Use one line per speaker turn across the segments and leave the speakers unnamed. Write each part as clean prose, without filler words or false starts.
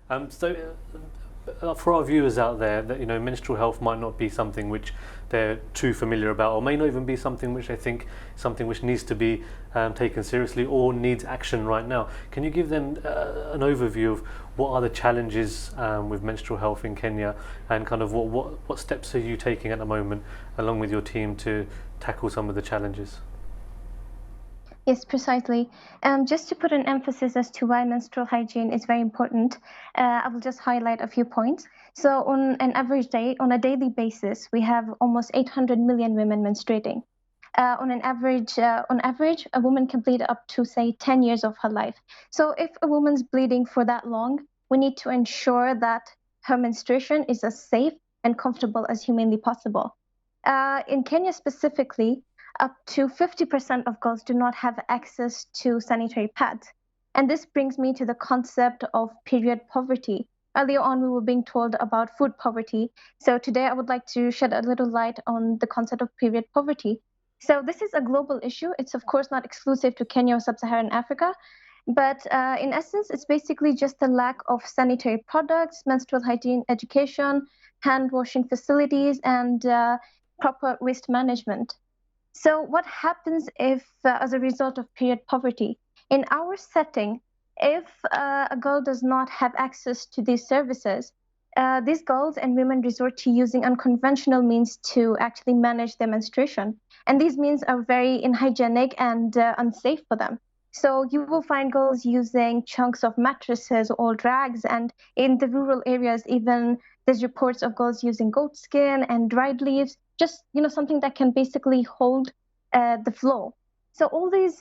For our viewers out there, that menstrual health might not be something which they're too familiar about, or may not even be something which they think something which needs to be taken seriously or needs action right now. Can you give them an overview of what are the challenges with menstrual health in Kenya, and kind of what steps are you taking at the moment, along with your team, to tackle some of the challenges?
Yes, precisely. Just to put an emphasis as to why menstrual hygiene is very important, I will just highlight a few points. So, on an average day, on a daily basis, we have almost 800 million women menstruating. On average, a woman can bleed up to say 10 years of her life. So, if a woman's bleeding for that long, we need to ensure that her menstruation is as safe and comfortable as humanly possible. In Kenya specifically, up to 50% of girls do not have access to sanitary pads. And this brings me to the concept of period poverty. Earlier on, we were being told about food poverty. So today, I would like to shed a little light on the concept of period poverty. So this is a global issue. It's, of course, not exclusive to Kenya or sub-Saharan Africa. But in essence, it's basically just the lack of sanitary products, menstrual hygiene education, hand washing facilities, and proper waste management. So, what happens if, as a result of period poverty, in our setting, if a girl does not have access to these services, these girls and women resort to using unconventional means to actually manage their menstruation. And these means are very unhygienic and unsafe for them. So, you will find girls using chunks of mattresses or rags, and in the rural areas, even there's reports of girls using goat skin and dried leaves, just something that can basically hold the flow. So all these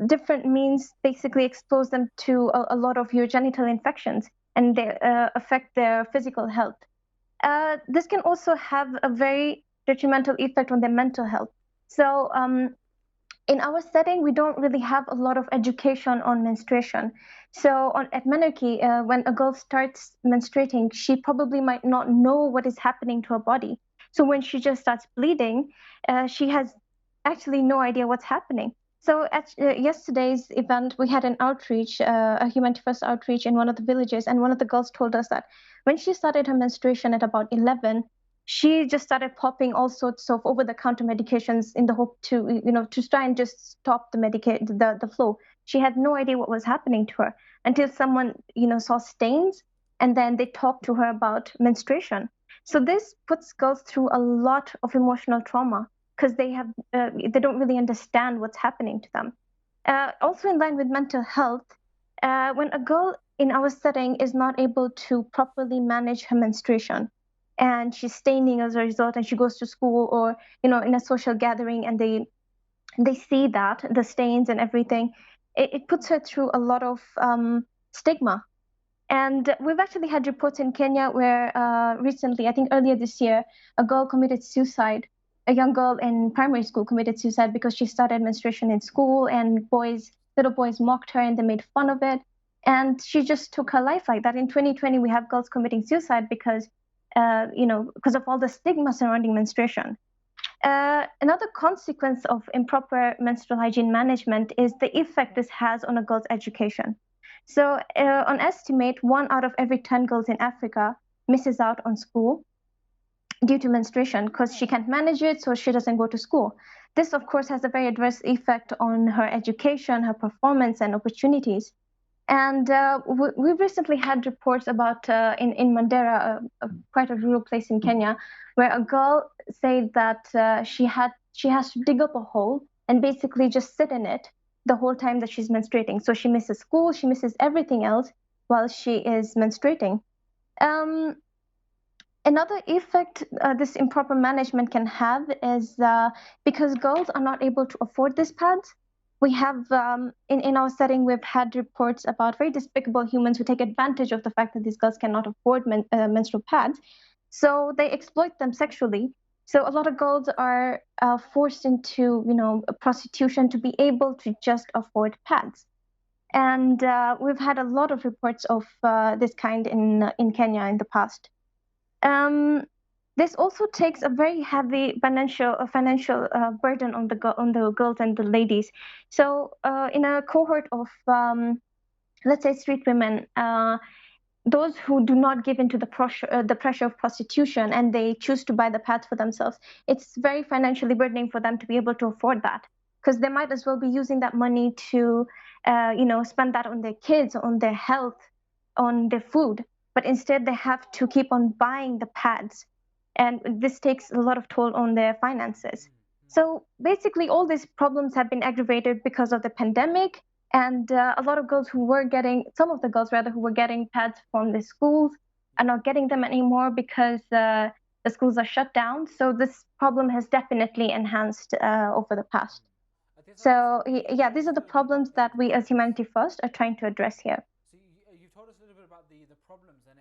different means basically expose them to a lot of urogenital infections, and they affect their physical health. This can also have a very detrimental effect on their mental health. So in our setting, we don't really have a lot of education on menstruation. So at menarche, when a girl starts menstruating, she probably might not know what is happening to her body. So when she just starts bleeding, she has actually no idea what's happening. So at yesterday's event, we had an outreach, a humanity first outreach in one of the villages, and one of the girls told us that when she started her menstruation at about 11, she just started popping all sorts of over-the-counter medications in the hope to, to try and just stop the flow. She had no idea what was happening to her until someone, saw stains, and then they talked to her about menstruation. So this puts girls through a lot of emotional trauma because they don't really understand what's happening to them. Also, in line with mental health, when a girl in our setting is not able to properly manage her menstruation, and she's staining as a result, and she goes to school or in a social gathering, and they see that the stains and everything, it puts her through a lot of stigma. And we've actually had reports in Kenya where recently, I think earlier this year, a girl committed suicide. A young girl in primary school committed suicide because she started menstruation in school, and little boys mocked her and they made fun of it. And she just took her life like that. In 2020, we have girls committing suicide because of all the stigma surrounding menstruation. Another consequence of improper menstrual hygiene management is the effect this has on a girl's education. So, on estimate, 1 out of every 10 girls in Africa misses out on school due to menstruation because she can't manage it, so she doesn't go to school. This, of course, has a very adverse effect on her education, her performance, and opportunities. And we've recently had reports about in Mandera, quite a rural place in Kenya, where a girl said that she has to dig up a hole and basically just sit in it the whole time that she's menstruating. So she misses school, she misses everything else while she is menstruating. Um, Another effect this improper management can have is because girls are not able to afford these pads. We have, in our setting, we've had reports about very despicable humans who take advantage of the fact that these girls cannot afford menstrual pads. So they exploit them sexually. So a lot of girls are forced into, prostitution to be able to just afford pads. And we've had a lot of reports of this kind in Kenya in the past. Um, this also takes a very heavy financial burden on the girls and the ladies. So in a cohort of let's say street women, those who do not give into the pressure of prostitution and they choose to buy the pads for themselves, it's very financially burdening for them to be able to afford that, because they might as well be using that money to, spend that on their kids, on their health, on their food. But instead, they have to keep on buying the pads, and this takes a lot of toll on their finances. So basically, all these problems have been aggravated because of the pandemic, and a lot of girls who were getting, some of the girls rather, who were getting pads from the schools are not getting them anymore because the schools are shut down. So this problem has definitely enhanced over the past. So yeah, these are the problems that we as Humanity First are trying to address here.
So you've told us a little bit about the problems, and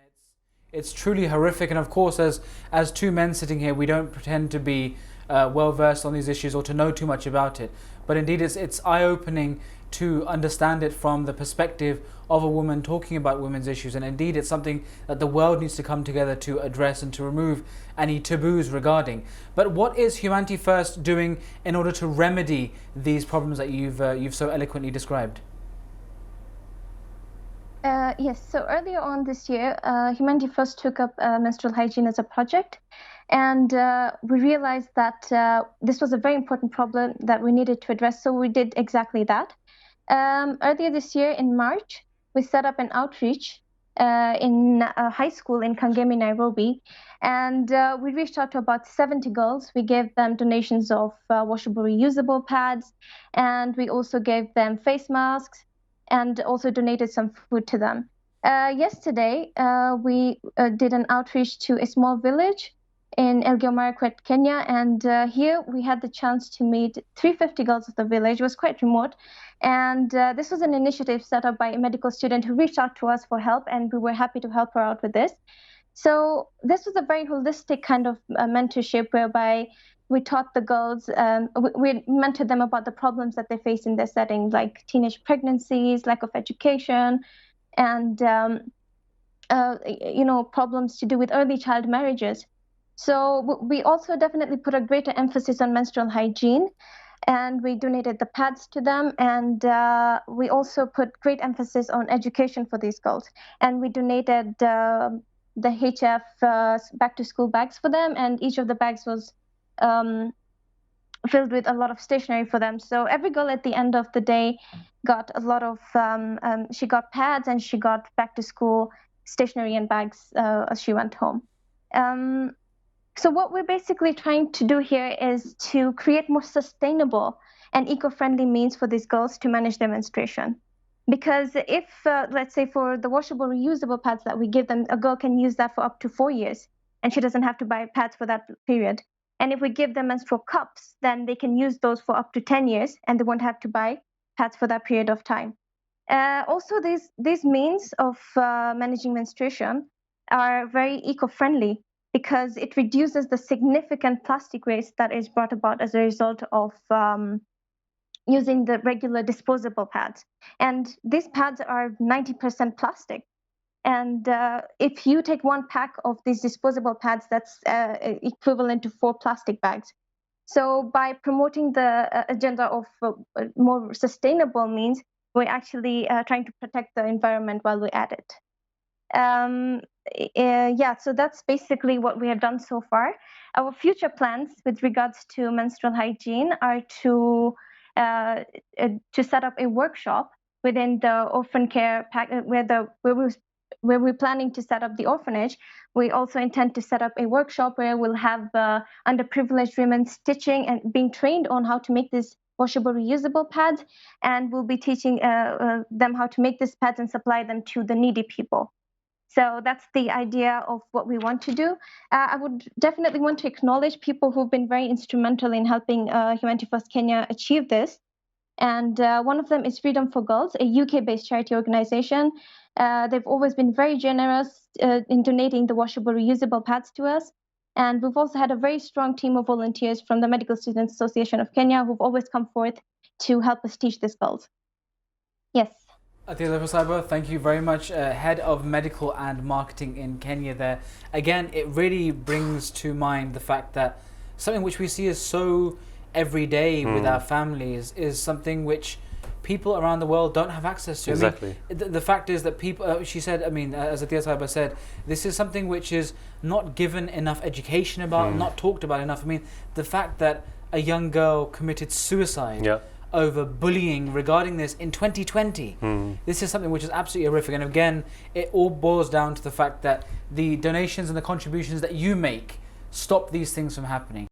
it's truly horrific. And of course, as two men sitting here, we don't pretend to be well versed on these issues or to know too much about it. But indeed, it's eye opening to understand it from the perspective of a woman talking about women's issues. And indeed, it's something that the world needs to come together to address and to remove any taboos regarding. But what is Humanity First doing in order to remedy these problems that you've so eloquently described?
Yes, so earlier on this year, Humanity First took up menstrual hygiene as a project, and we realized that this was a very important problem that we needed to address, so we did exactly that. Earlier this year in March, we set up an outreach in a high school in Kangemi, Nairobi, and we reached out to about 70 girls. We gave them donations of washable, reusable pads, and we also gave them face masks and also donated some food to them. Yesterday, we did an outreach to a small village in Elgeyo Marakwet, Kenya, and here we had the chance to meet 350 girls of the village. It was quite remote, and this was an initiative set up by a medical student who reached out to us for help, and we were happy to help her out with this. So this was a very holistic kind of mentorship whereby we taught the girls, we mentored them about the problems that they face in their setting, like teenage pregnancies, lack of education, and problems to do with early child marriages. So we also definitely put a greater emphasis on menstrual hygiene, and we donated the pads to them, and we also put great emphasis on education for these girls, and we donated the HF back to school bags for them, and each of the bags was filled with a lot of stationery for them. So every girl at the end of the day got a lot of, she got pads and she got back to school stationery and bags as she went home. So what we're basically trying to do here is to create more sustainable and eco-friendly means for these girls to manage their menstruation. Because if, let's say for the washable, reusable pads that we give them, a girl can use that for up to 4 years, and she doesn't have to buy pads for that period. And if we give them menstrual cups, then they can use those for up to 10 years, and they won't have to buy pads for that period of time. Also, these means of managing menstruation are very eco-friendly because it reduces the significant plastic waste that is brought about as a result of using the regular disposable pads. And these pads are 90% plastic. And if you take one pack of these disposable pads, that's equivalent to 4 plastic bags. So by promoting the agenda of more sustainable means, we're actually trying to protect the environment while we add it. So that's basically what we have done so far. Our future plans with regards to menstrual hygiene are to set up a workshop within the orphan care where we're planning to set up the orphanage. We also intend to set up a workshop where we'll have underprivileged women stitching and being trained on how to make these washable, reusable pads, and we'll be teaching them how to make these pads and supply them to the needy people. So that's the idea of what we want to do. I would definitely want to acknowledge people who've been very instrumental in helping Humanity First Kenya achieve this. And one of them is Freedom for Girls, a UK-based charity organization. They've always been very generous in donating the washable, reusable pads to us. And we've also had a very strong team of volunteers from the Medical Students Association of Kenya who've always come forth to help us teach these girls. Yes.
Atiya Zafar, thank you very much. Head of Medical and Marketing in Kenya there. Again, it really brings to mind the fact that something which we see as so every day with our families is something which people around the world don't have access to.
Exactly.
I mean, the fact is that people, she said, I mean, as Atiya Zafar said, this is something which is not given enough education about, not talked about enough. I mean, the fact that a young girl committed suicide over bullying regarding this in 2020. This is something which is absolutely horrific. And again, it all boils down to the fact that the donations and the contributions that you make stop these things from happening.